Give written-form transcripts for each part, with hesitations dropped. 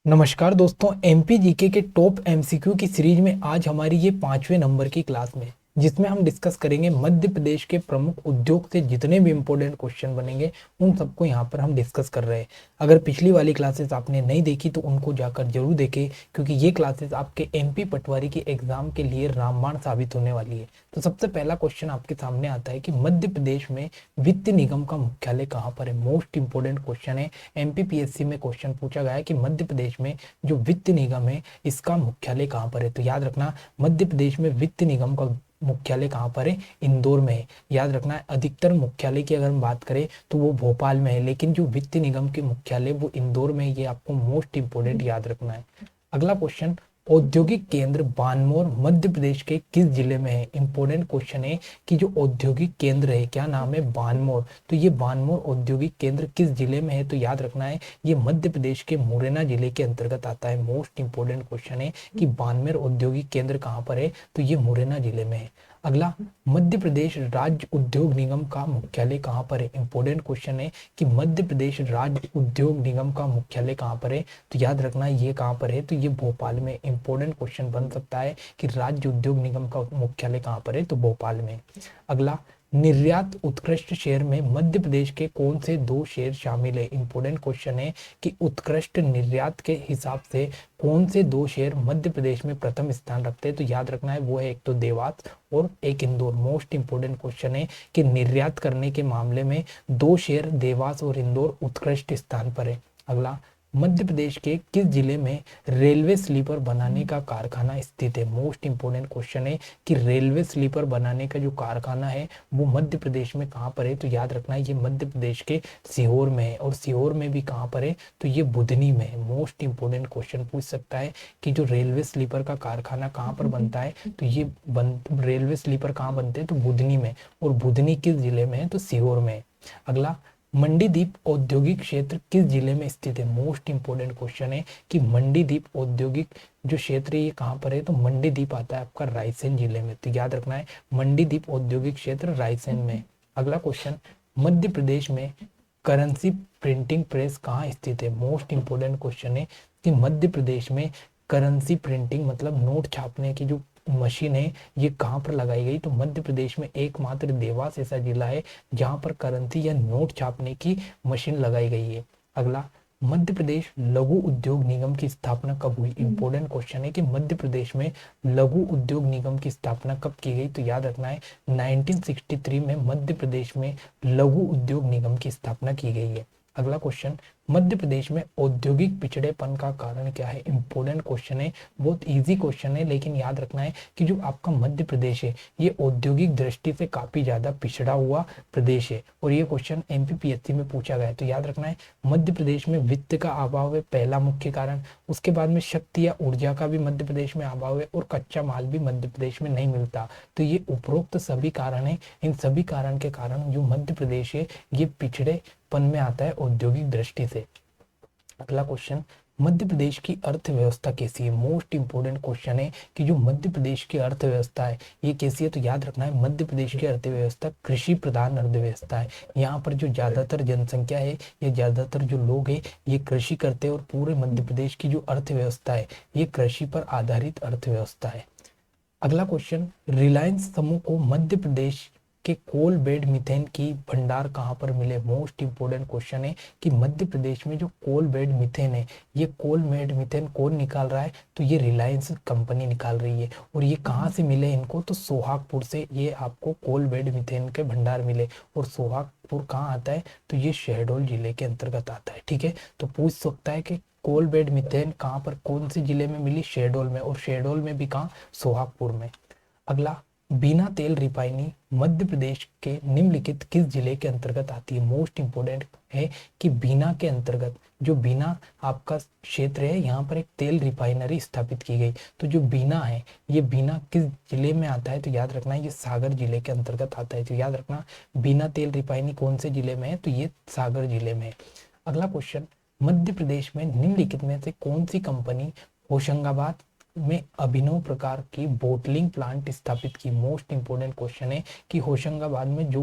नमस्कार दोस्तों, MP GK के टॉप एमसीक्यू की सीरीज में आज हमारी ये 5वें नंबर की क्लास में, जिसमें हम डिस्कस करेंगे मध्य प्रदेश के प्रमुख उद्योग से जितने भी इंपॉर्टेंट क्वेश्चन बनेंगे उन सबको यहाँ पर हम डिस्कस कर रहे हैं। अगर पिछली वाली क्लासेस आपने नहीं देखी तो उनको जाकर जरूर देखें, क्योंकि ये क्लासेस आपके एमपी पटवारी की एग्जाम के लिए रामबाण साबित होने वाली है। तो सबसे पहला क्वेश्चन आपके सामने आता है कि मध्य प्रदेश में वित्त निगम का मुख्यालय कहाँ पर है। मोस्ट इंपोर्टेंट क्वेश्चन है, एमपीपीएससी में क्वेश्चन पूछा गया है कि मध्य प्रदेश में जो वित्त निगम है इसका मुख्यालय कहाँ पर है। तो याद रखना, मध्य प्रदेश में वित्त निगम का मुख्यालय कहाँ पर है, इंदौर में है। याद रखना है, अधिकतर मुख्यालय की अगर हम बात करें तो वो भोपाल में है, लेकिन जो वित्त निगम के मुख्यालय वो इंदौर में है। ये आपको मोस्ट इंपोर्टेंट याद रखना है। अगला क्वेश्चन, औद्योगिक केंद्र बानमोर मध्य प्रदेश के किस जिले में है। इंपॉर्टेंट क्वेश्चन है कि जो औद्योगिक केंद्र है, क्या नाम है, बानमोर। तो ये बानमोर औद्योगिक केंद्र किस जिले में है, तो याद रखना है ये मध्य प्रदेश के मुरैना जिले के अंतर्गत आता है। मोस्ट इंपोर्टेंट क्वेश्चन है कि बानमोर औद्योगिक केंद्र कहाँ पर है, तो ये मुरैना जिले में है। अगला, मध्य प्रदेश राज्य उद्योग निगम का मुख्यालय कहाँ पर है। इंपॉर्टेंट क्वेश्चन है कि मध्य प्रदेश राज्य उद्योग निगम का मुख्यालय कहाँ पर है, तो याद रखना ये कहाँ पर है, तो ये भोपाल में। इंपॉर्टेंट क्वेश्चन बन सकता है कि राज्य उद्योग निगम का मुख्यालय कहाँ पर है, तो भोपाल में। अगला, निर्यात उत्कृष्ट शहर में मध्य प्रदेश के कौन से दो शहर शामिल है। इंपॉर्टेंट क्वेश्चन है कि उत्कृष्ट निर्यात के हिसाब से कौन से दो शहर मध्य प्रदेश में प्रथम स्थान रखते हैं। तो याद रखना है वो है एक तो देवास और एक इंदौर। मोस्ट इंपोर्टेंट क्वेश्चन है कि निर्यात करने के मामले में दो शहर देवास और इंदौर उत्कृष्ट स्थान पर है। अगला, मध्य प्रदेश के किस जिले में रेलवे स्लीपर बनाने का कारखाना स्थित है। मोस्ट इंपोर्टेंट क्वेश्चन है कि रेलवे स्लीपर बनाने का जो कारखाना है वो मध्य प्रदेश में कहाँ पर है। तो याद रखना है ये मध्य प्रदेश के सीहोर में है, और सीहोर में भी कहाँ पर है, तो ये बुधनी में है। मोस्ट इंपोर्टेंट क्वेश्चन पूछ सकता है कि जो रेलवे स्लीपर का कारखाना कहाँ पर बनता है, तो ये रेलवे स्लीपर कहाँ बनते हैं, तो बुधनी में। और बुधनी किस जिले में है, तो सीहोर में। अगला, मंडीदीप औद्योगिक क्षेत्र किस जिले में स्थित है। मोस्ट इंपोर्टेंट क्वेश्चन है कि मंडीदीप औद्योगिक जो क्षेत्र है ये कहाँ पर है, तो मंडीदीप आता है आपका रायसेन जिले में। तो याद रखना है मंडीदीप औद्योगिक क्षेत्र रायसेन में। अगला क्वेश्चन, मध्य प्रदेश में करेंसी प्रिंटिंग प्रेस कहाँ स्थित है। मोस्ट इंपोर्टेंट क्वेश्चन है कि मध्य प्रदेश में करेंसी प्रिंटिंग मतलब नोट छापने की जो मशीन है ये कहाँ पर लगाई गई, तो मध्य प्रदेश में एकमात्र देवास ऐसा जिला है जहां पर करेंसी या नोट छापने की मशीन लगाई गई है। अगला, मध्य प्रदेश लघु उद्योग निगम की स्थापना कब हुई। इंपॉर्टेंट क्वेश्चन है कि मध्य प्रदेश में लघु उद्योग निगम की स्थापना कब की गई, तो याद रखना है 1963 में मध्य प्रदेश में लघु उद्योग निगम की स्थापना की गई है। अगला क्वेश्चन, मध्य प्रदेश में औद्योगिक पिछड़ेपन का कारण क्या है। इंपॉर्टेंट क्वेश्चन है, बहुत इजी क्वेश्चन है, लेकिन याद रखना है कि जो आपका मध्य प्रदेश है ये औद्योगिक दृष्टि से काफी ज्यादा पिछड़ा हुआ प्रदेश है, और ये क्वेश्चन एमपीपीएससी में पूछा गया है। तो याद रखना है मध्य प्रदेश में वित्त का अभाव है पहला मुख्य कारण, उसके बाद में शक्ति या ऊर्जा का भी मध्य प्रदेश में अभाव है, और कच्चा माल भी मध्य प्रदेश में नहीं मिलता। तो ये उपरोक्त सभी कारण है, इन सभी कारण के कारण जो मध्य प्रदेश है ये पिछड़े पन में आता है औद्योगिक दृष्टि से। अगला क्वेश्चन, मध्य प्रदेश की अर्थव्यवस्था कैसी है। मोस्ट इंपोर्टेंट क्वेश्चन है कि जो मध्य प्रदेश की अर्थव्यवस्था है ये कैसी है, तो याद रखना है मध्य प्रदेश की अर्थव्यवस्था कृषि प्रधान अर्थव्यवस्था है। यहाँ पर जो ज्यादातर जनसंख्या है या ज्यादातर जो लोग हैं ये कृषि करते हैं, और पूरे मध्य प्रदेश की जो अर्थव्यवस्था है ये कृषि पर आधारित अर्थव्यवस्था है। अगला क्वेश्चन, रिलायंस समूह को मध्य प्रदेश के कोल बेड मीथेन की भंडार कहाँ पर मिले। मोस्ट इंपोर्टेंट क्वेश्चन है कि मध्य प्रदेश में जो कोल बेड मीथेन है ये कोल बेड मीथेन कौन निकाल रहा है, तो ये रिलायंस कंपनी निकाल रही है। और ये कहाँ से मिले इनको, तो सोहागपुर से ये आपको कोल बेड मीथेन के भंडार मिले। और सोहागपुर कहाँ आता है, तो ये शहडोल जिले के अंतर्गत आता है। ठीक है, तो पूछ सकता है कि कोल बेड मीथेन कहाँ पर कौन से जिले में मिली, शहडोल में, और शहडोल में भी कहाँ, सोहागपुर में। अगला, बीना तेल रिफाइनी मध्य प्रदेश के निम्नलिखित किस जिले के अंतर्गत आती है। मोस्ट इंपोर्टेंट है कि बीना के अंतर्गत जो बीना आपका क्षेत्र है यहाँ पर एक तेल रिफाइनरी स्थापित की गई। तो जो बीना है ये बीना किस जिले में आता है, तो याद रखना ये सागर जिले के अंतर्गत आता है। तो याद रखना बीना तेल रिफाइनरी कौन से जिले में है, तो ये सागर जिले में है। अगला क्वेश्चन, मध्य प्रदेश में निम्नलिखित में से कौन सी कंपनी होशंगाबाद में अभिनव प्रकार की बोटलिंग प्लांट स्थापित की। मोस्ट इंपोर्टेंट क्वेश्चन है कि होशंगाबाद में जो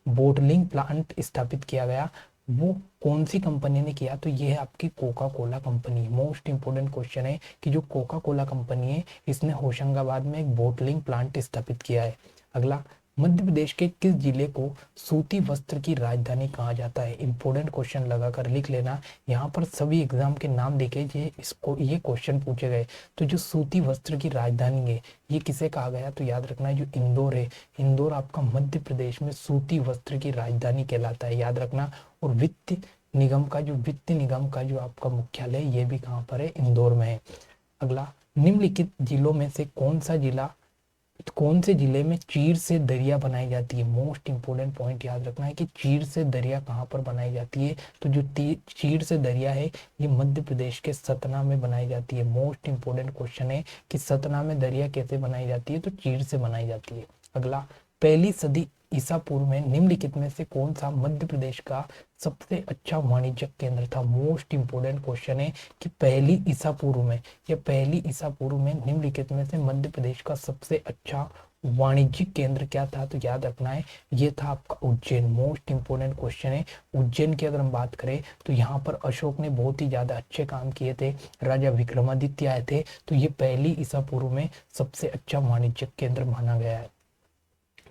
बोटलिंग प्लांट स्थापित किया गया वो कौन सी कंपनी ने किया, तो ये है आपकी Coca Cola company. Most important question है कि जो कोका कोला कंपनी है इसने होशंगाबाद में एक बोटलिंग प्लांट स्थापित किया है। अगला, मध्य प्रदेश के किस जिले को सूती वस्त्र की राजधानी कहा जाता है? इंपोर्टेंट क्वेश्चन लगाकर लिख लेना। यहाँ पर सभी एग्जाम के नाम देखे ये क्वेश्चन पूछे गए। तो जो सूती वस्त्र की राजधानी है ये किसे कहा गया, तो याद रखना है जो इंदौर है, इंदौर आपका मध्य प्रदेश में सूती वस्त्र की राजधानी कहलाता है, याद रखना। और वित्त निगम का जो आपका मुख्यालय ये भी कहाँ पर है, इंदौर में है। अगला, निम्नलिखित जिलों में से कौन से जिले में चीर से दरिया बनाई जाती है? मोस्ट इंपोर्टेंट पॉइंट याद रखना है कि चीर से दरिया कहाँ पर बनाई जाती है, तो जो चीर से दरिया है ये मध्य प्रदेश के सतना में बनाई जाती है। मोस्ट इंपोर्टेंट क्वेश्चन है कि सतना में दरिया कैसे बनाई जाती है, तो चीर से बनाई जाती है। अगला, पहली सदी ईसा पूर्व में निम्नलिखित में से कौन सा मध्य प्रदेश का सबसे अच्छा वाणिज्यिक केंद्र था? मोस्ट इंपोर्टेंट क्वेश्चन है कि पहली ईसा पूर्व में निम्नलिखित में से मध्य प्रदेश का सबसे अच्छा वाणिज्यिक केंद्र क्या था, तो याद रखना है ये था आपका उज्जैन। मोस्ट इंपोर्टेंट क्वेश्चन है। उज्जैन की अगर हम बात करें तो यहाँ पर अशोक ने बहुत ही ज्यादा अच्छे काम किए थे, राजा विक्रमादित्य आए थे, तो ये पहली ईसा पूर्व में सबसे अच्छा वाणिज्यिक केंद्र माना गया है।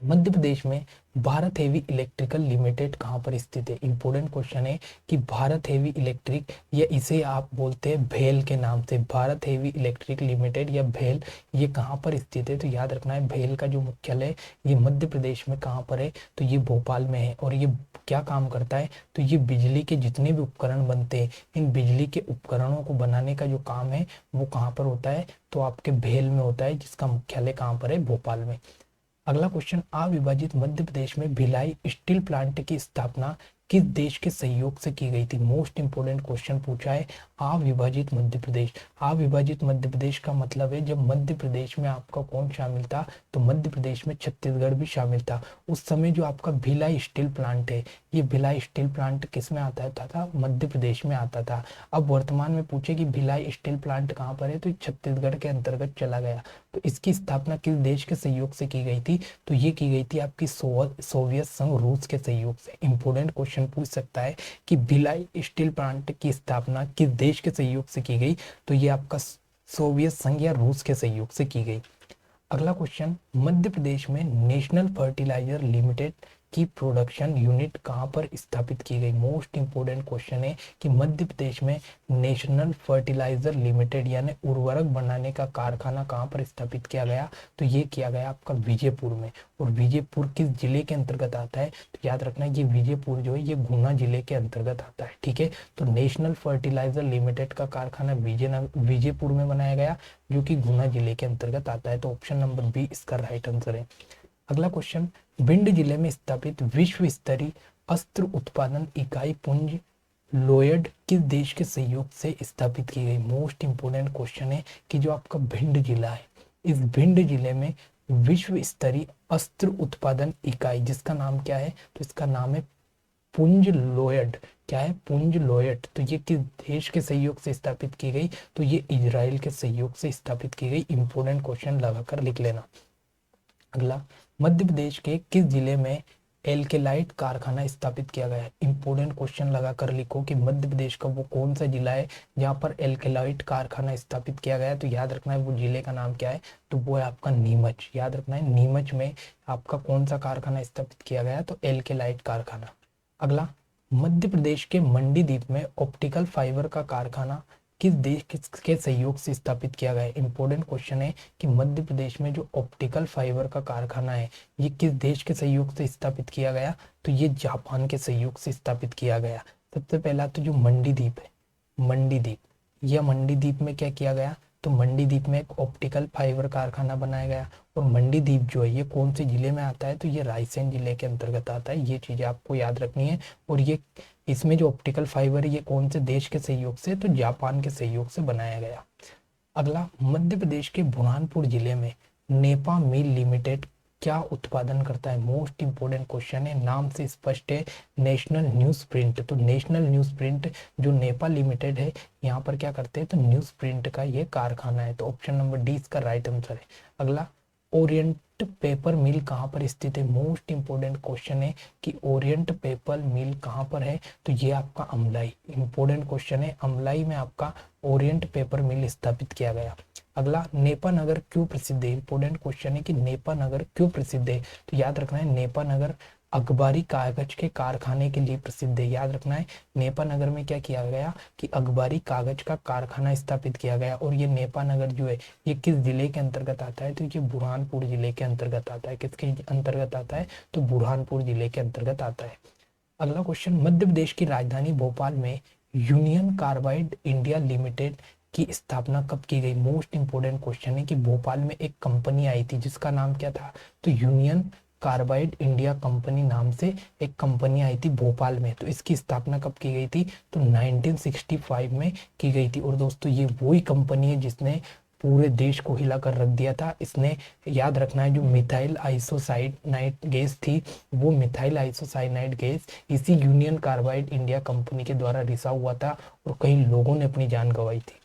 मध्य प्रदेश में भारत हेवी इलेक्ट्रिकल लिमिटेड कहाँ पर स्थित है? इंपोर्टेंट क्वेश्चन है कि भारत हेवी इलेक्ट्रिक, या इसे आप बोलते हैं भेल के नाम से, भारत हेवी इलेक्ट्रिक लिमिटेड या भेल, ये कहाँ पर स्थित है, तो याद रखना है भेल का जो मुख्यालय ये मध्य प्रदेश में कहाँ पर है, तो ये भोपाल में है। और ये क्या काम करता है, तो ये बिजली के जितने भी उपकरण बनते हैं, इन बिजली के उपकरणों को बनाने का जो काम है वो कहाँ पर होता है, तो आपके भेल में होता है, जिसका मुख्यालय कहाँ पर है, भोपाल में। अगला क्वेश्चन, अविभाजित मध्य प्रदेश में भिलाई स्टील प्लांट की स्थापना किस देश के सहयोग से की गई थी? मोस्ट इंपोर्टेंट क्वेश्चन पूछा है। अविभाजित मध्य प्रदेश, अविभाजित मध्य प्रदेश का मतलब है जब मध्य प्रदेश में आपका कौन शामिल था, तो मध्य प्रदेश में छत्तीसगढ़ भी शामिल था। उस समय जो आपका भिलाई स्टील प्लांट है, ये भिलाई स्टील प्लांट किस में आता था, मध्य प्रदेश में आता था। अब वर्तमान में पूछे कि भिलाई स्टील प्लांट कहाँ पर है, तो छत्तीसगढ़ के अंतर्गत चला गया। तो इसकी स्थापना किस देश के सहयोग से की गई थी, तो ये की गई थी आपकी सोवियत संघ रूस के सहयोग से। इंपोर्टेंट क्वेश्चन पूछ सकता है कि भिलाई स्टील प्लांट की स्थापना किस देश के सहयोग से की गई, तो ये आपका सोवियत संघ या रूस के सहयोग से की गई। अगला क्वेश्चन, मध्य प्रदेश में नेशनल फर्टिलाइजर लिमिटेड की प्रोडक्शन यूनिट कहाँ पर स्थापित की गई? मोस्ट इंपोर्टेंट क्वेश्चन है कि मध्य प्रदेश में नेशनल फर्टिलाइजर लिमिटेड यानी उर्वरक बनाने का कारखाना कहाँ पर स्थापित किया गया, तो ये किया गया आपका विजयपुर में। और विजयपुर किस जिले के अंतर्गत आता है, तो याद रखना ये विजयपुर जो है ये गुना जिले के अंतर्गत आता है, ठीक है। तो नेशनल फर्टिलाइजर लिमिटेड का कारखाना विजयपुर में बनाया गया, जो कि गुना जिले के अंतर्गत आता है। तो ऑप्शन नंबर बी इसका राइट आंसर है। अगला क्वेश्चन, भिंड जिले में स्थापित विश्व स्तरीय अस्त्र उत्पादन इकाई पुंज लोयड किस देश के सहयोग से स्थापित की गई? मोस्ट इंपोर्टेंट क्वेश्चन है कि जो आपका भिंड जिला है, इस भिंड जिले में विश्व स्तरीय अस्त्र उत्पादन इकाई, जिसका नाम क्या है, तो इसका नाम है पुंज लोयड। क्या है, पुंज लोयड। तो ये किस देश के सहयोग से स्थापित की गई, तो ये इजराइल के सहयोग से स्थापित की गई। इंपोर्टेंट क्वेश्चन लगाकर लिख लेना। अगला, मध्य प्रदेश के किस जिले में एल्केलाइट कारखाना स्थापित किया गया है? इंपोर्टेंट क्वेश्चन लगाकर लिखो कि मध्य प्रदेश का वो कौन सा जिला है जहाँ पर एल्केलाइट कारखाना स्थापित किया गया है, तो याद रखना है वो जिले का नाम क्या है, तो वो है आपका नीमच। याद रखना है नीमच में आपका कौन सा कारखाना स्थापित किया गया है, तो एल्केलाइट कारखाना। अगला, मध्य प्रदेश के मंडी द्वीप में ऑप्टिकल फाइबर का कारखाना किस देश के सहयोग से स्थापित किया गया है? इंपोर्टेंट क्वेश्चन है कि मध्य प्रदेश में जो ऑप्टिकल फाइबर का कारखाना है ये किस देश के सहयोग से स्थापित किया गया, तो ये जापान के सहयोग से स्थापित किया गया। सबसे पहला तो जो मंडी द्वीप है, मंडी द्वीप, यह मंडी द्वीप में क्या किया गया, तो मंडी द्वीप में एक ऑप्टिकल फाइबर कारखाना बनाया गया। और मंडी द्वीप जो है ये कौन से जिले में आता है, तो ये रायसेन जिले के अंतर्गत आता है। ये चीजें आपको याद रखनी है। और ये इसमें जो ऑप्टिकल फाइबर है ये कौन से देश के सहयोग से, तो जापान के सहयोग से बनाया गया। अगला, मध्य प्रदेश के बुरहानपुर जिले में नेपा मिल लिमिटेड क्या उत्पादन करता है? मोस्ट इंपोर्टेंट क्वेश्चन है, नाम से स्पष्ट है, नेशनल न्यूज प्रिंट। तो नेशनल न्यूज प्रिंट जो नेपा लिमिटेड है यहाँ पर क्या करते हैं, तो न्यूज प्रिंट का ये कारखाना है। तो ऑप्शन नंबर डी इसका राइट आंसर है। अगला, ओरिएंट पेपर मिल कहाँ पर स्थित है? मोस्ट इंपोर्टेंट क्वेश्चन है कि ओरिएंट पेपर मिल कहाँ पर है? तो ये आपका अमलाई, इंपोर्टेंट क्वेश्चन है। अमलाई में आपका ओरिएंट पेपर मिल स्थापित किया गया। अगला, नेपा नगर क्यों प्रसिद्ध है? इंपोर्टेंट क्वेश्चन है कि नेपा नगर क्यों प्रसिद्ध है? तो याद रखना है नेपा नगर अखबारी कागज के कारखाने के लिए प्रसिद्ध है। याद रखना है नेपा नगर में क्या किया गया कि अखबारी कागज का कारखाना स्थापित किया गया। और ये नेपा नगर जो है ये किस जिले के अंतर्गत आता है? तो ये बुरहानपुर जिले के अंतर्गत आता है। किसके अंतर्गत आता है? तो बुरहानपुर जिले के अंतर्गत आता है। अगला क्वेश्चन, मध्य प्रदेश की राजधानी भोपाल में यूनियन कार्बाइड इंडिया लिमिटेड की स्थापना कब की गई? मोस्ट इंपोर्टेंट क्वेश्चन है कि भोपाल में एक कंपनी आई थी जिसका नाम क्या था? तो यूनियन कार्बाइड इंडिया कंपनी नाम से एक कंपनी आई थी भोपाल में। तो इसकी स्थापना कब की गई थी? तो 1965 में की गई थी। और दोस्तों ये वही कंपनी है जिसने पूरे देश को हिला कर रख दिया था। इसने, याद रखना है, जो मिथाइल आइसोसाइनाइड गैस थी, वो मिथाइल आइसोसाइनाइड गैस इसी यूनियन कार्बाइड इंडिया कंपनी के द्वारा रिसा हुआ था और कई लोगों ने अपनी जान गंवाई थी।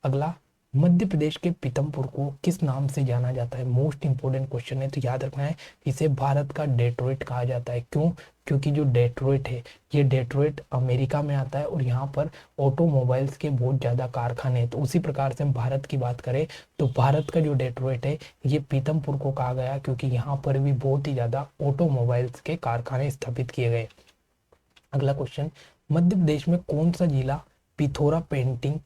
अगला, मध्य प्रदेश के पीतमपुर को किस नाम से जाना जाता है? मोस्ट इंपोर्टेंट क्वेश्चन है। तो याद रखना है इसे भारत का डेट्रॉइट कहा जाता है। क्यों? क्योंकि जो डेट्रॉइट है ये डेट्रॉइट अमेरिका में आता है और यहाँ पर ऑटोमोबाइल्स के बहुत ज़्यादा कारखाने हैं। तो उसी प्रकार से हम भारत की बात करें तो भारत का जो डेट्रॉइट है ये पीतमपुर को कहा गया क्योंकि यहाँ पर भी बहुत ही ज़्यादा ऑटोमोबाइल्स के कारखाने स्थापित किए गए। अगला क्वेश्चन, मध्य प्रदेश में कौन सा जिला पिथौरा पेंटिंग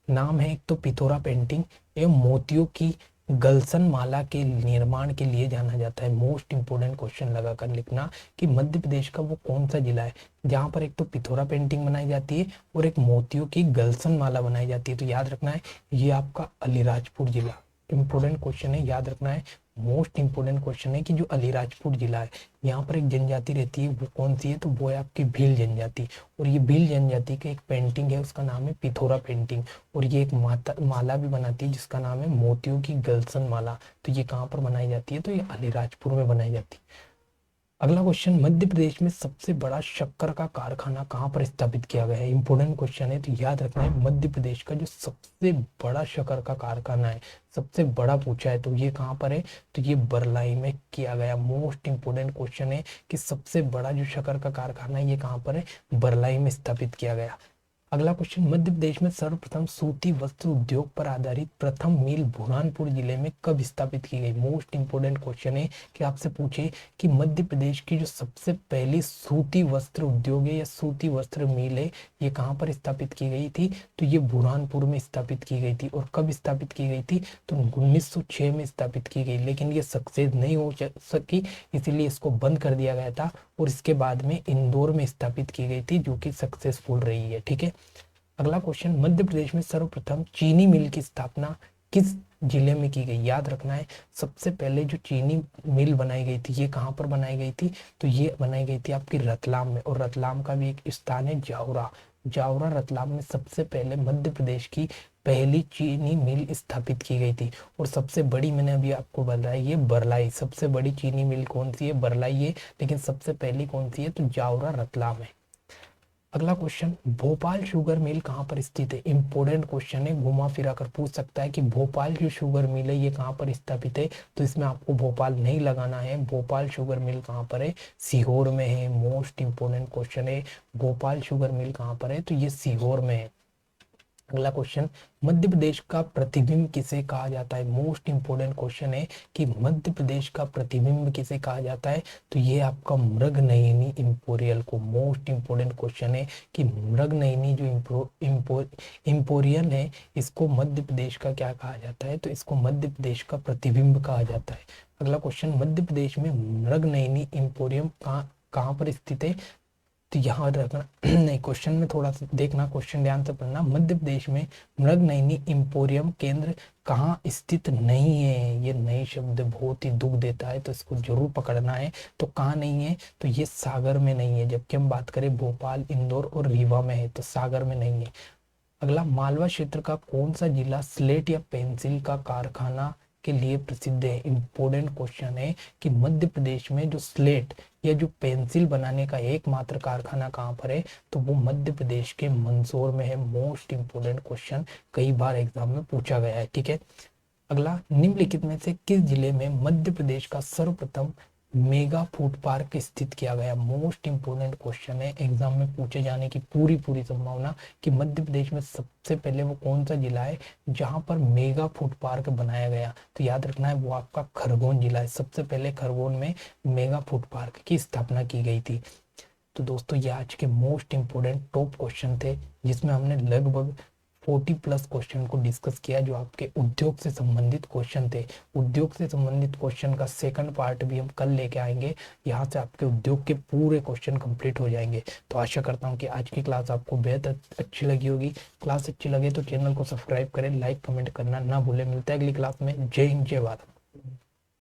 नाम है? एक तो पिथौरा पेंटिंग एवं मोतियों की गलसन माला के निर्माण के लिए जाना जाता है। मोस्ट इंपोर्टेंट क्वेश्चन लगाकर लिखना कि मध्य प्रदेश का वो कौन सा जिला है जहाँ पर एक तो पिथौरा पेंटिंग बनाई जाती है और एक मोतियों की गलसन माला बनाई जाती है। तो याद रखना है ये आपका अलीराजपुर जिला। इंपोर्टेंट क्वेश्चन है, याद रखना है। मोस्ट इंपोर्टेंट क्वेश्चन है कि जो अलीराजपुर जिला है यहाँ पर एक जनजाति रहती है, वो कौन सी है? तो वो है आपकी भील जनजाति। और ये भील जनजाति का एक पेंटिंग है, उसका नाम है पिथौरा पेंटिंग। और ये एक माला भी बनाती है जिसका नाम है मोतियों की गलसन माला। तो ये कहाँ पर बनाई जाती है? तो ये अलीराजपुर में बनाई जाती है। अगला क्वेश्चन, मध्य प्रदेश में सबसे बड़ा शक्कर का कारखाना कहाँ पर स्थापित किया गया है? इंपोर्टेंट क्वेश्चन है। तो याद रखना है मध्य प्रदेश का जो सबसे बड़ा शक्कर का कारखाना है, सबसे बड़ा पूछा है तो ये कहाँ पर है? तो ये बरलाई में किया गया। मोस्ट इंपोर्टेंट क्वेश्चन है कि सबसे बड़ा जो शक्कर का कारखाना है ये कहाँ पर है? बरलाई में स्थापित किया गया। अगला क्वेश्चन, मध्य प्रदेश में सर्वप्रथम सूती वस्त्र उद्योग पर आधारित प्रथम मिल बुरहानपुर जिले में कब स्थापित की गई? मोस्ट इंपोर्टेंट क्वेश्चन है कि आपसे पूछे कि मध्य प्रदेश की जो सबसे पहली सूती वस्त्र उद्योग है या सूती वस्त्र मिल है ये कहाँ पर स्थापित की गई थी? तो ये बुरहानपुर में स्थापित की गई थी। और कब स्थापित की गई थी? तो 1906 में स्थापित की गई, लेकिन ये सक्सेस नहीं हो सकी, इसीलिए इसको बंद कर दिया गया था। और इसके बाद में इंदौर में स्थापित की गई थी जो कि सक्सेसफुल रही है। ठीक है। अगला क्वेश्चन, मध्य प्रदेश में सर्वप्रथम चीनी मिल की स्थापना किस जिले में की गई? याद रखना है सबसे पहले जो चीनी मिल बनाई गई थी ये कहाँ पर बनाई गई थी? तो ये बनाई गई थी आपकी रतलाम में। और रतलाम का भी एक स्थान है जावरा। जावरा रतलाम में सबसे पहले मध्य प्रदेश की पहली चीनी मिल स्थापित की गई थी। और सबसे बड़ी, मैंने अभी आपको बताया, ये बरलाई। सबसे बड़ी चीनी मिल कौन सी है? बरलाई है। लेकिन सबसे पहली कौन सी है? तो जावरा रतलाम है। अगला क्वेश्चन, भोपाल शुगर मिल कहाँ पर स्थित है? इंपोर्टेंट क्वेश्चन है, घुमा फिरा कर पूछ सकता है कि भोपाल जो शुगर मिल है ये कहाँ पर स्थापित है? तो इसमें आपको भोपाल नहीं लगाना है। भोपाल शुगर मिल कहाँ पर है? सीहोर में है। मोस्ट इंपोर्टेंट क्वेश्चन है, भोपाल शुगर मिल कहाँ पर है? तो ये सीहोर में है। अगला क्वेश्चन, मध्य प्रदेश का प्रतिबिंब किसे कहा जाता है? मोस्ट इंपोर्टेंट क्वेश्चन है कि मध्य प्रदेश का प्रतिबिंब किसे कहा जाता है? तो ये आपका मृगनयनी इंपोरियल को। मोस्ट इंपोर्टेंट क्वेश्चन है कि मृगनयनी जो इंपोरियल है इसको मध्य प्रदेश का क्या कहा जाता है? तो इसको मध्य प्रदेश का प्रतिबिंब कहा जाता है। अगला क्वेश्चन, मध्य प्रदेश में मृगनयनी इंपोरियम कहाँ पर स्थित है? तो यहाँ रखना नहीं, क्वेश्चन में थोड़ा सा देखना, क्वेश्चन ध्यान से पढ़ना। मध्य प्रदेश में मृगनयनी इंपोरियम केंद्र कहाँ स्थित नहीं है? ये नई शब्द बहुत ही दुख देता है तो इसको जरूर पकड़ना है। तो कहाँ नहीं है? तो ये सागर में नहीं है। जबकि हम बात करें भोपाल, इंदौर और रीवा में है, तो सागर में नहीं है। अगला, मालवा क्षेत्र का कौन सा जिला स्लेट या पेंसिल का कारखाना के लिए प्रसिद्ध है? इंपोर्टेंट क्वेश्चन है कि मध्य प्रदेश में जो स्लेट या जो पेंसिल बनाने का एकमात्र कारखाना कहाँ पर है? तो वो मध्य प्रदेश के मंदसौर में है। मोस्ट इंपोर्टेंट क्वेश्चन, कई बार एग्जाम में पूछा गया है। ठीक है। अगला, निम्नलिखित में से किस जिले में मध्य प्रदेश का सर्वप्रथम मेगा फूड पार्क स्थित किया गया? मोस्ट इंपोर्टेंट क्वेश्चन है, एग्जाम में पूछे जाने की पूरी पूरी संभावना कि मध्य प्रदेश में सबसे पहले वो कौन सा जिला है जहां पर मेगा फूड पार्क बनाया गया? तो याद रखना है वो आपका खरगोन जिला है। सबसे पहले खरगोन में मेगा फूड पार्क की स्थापना की गई थी। तो दोस्तों ये आज के मोस्ट इंपोर्टेंट टॉप क्वेश्चन थे, जिसमें हमने लगभग 40+ क्वेश्चन को डिस्कस किया जो आपके उद्योग से संबंधित क्वेश्चन थे। उद्योग से संबंधित क्वेश्चन का सेकंड पार्ट भी हम कल लेके आएंगे। यहाँ से आपके उद्योग के पूरे क्वेश्चन कंप्लीट हो जाएंगे। तो आशा करता हूँ कि आज की क्लास आपको बेहद अच्छी लगी होगी। क्लास अच्छी लगे तो चैनल को सब्सक्राइब करें, लाइक कमेंट करना ना भूलें। मिलता है अगली क्लास में। जय हिंद, जय भारत।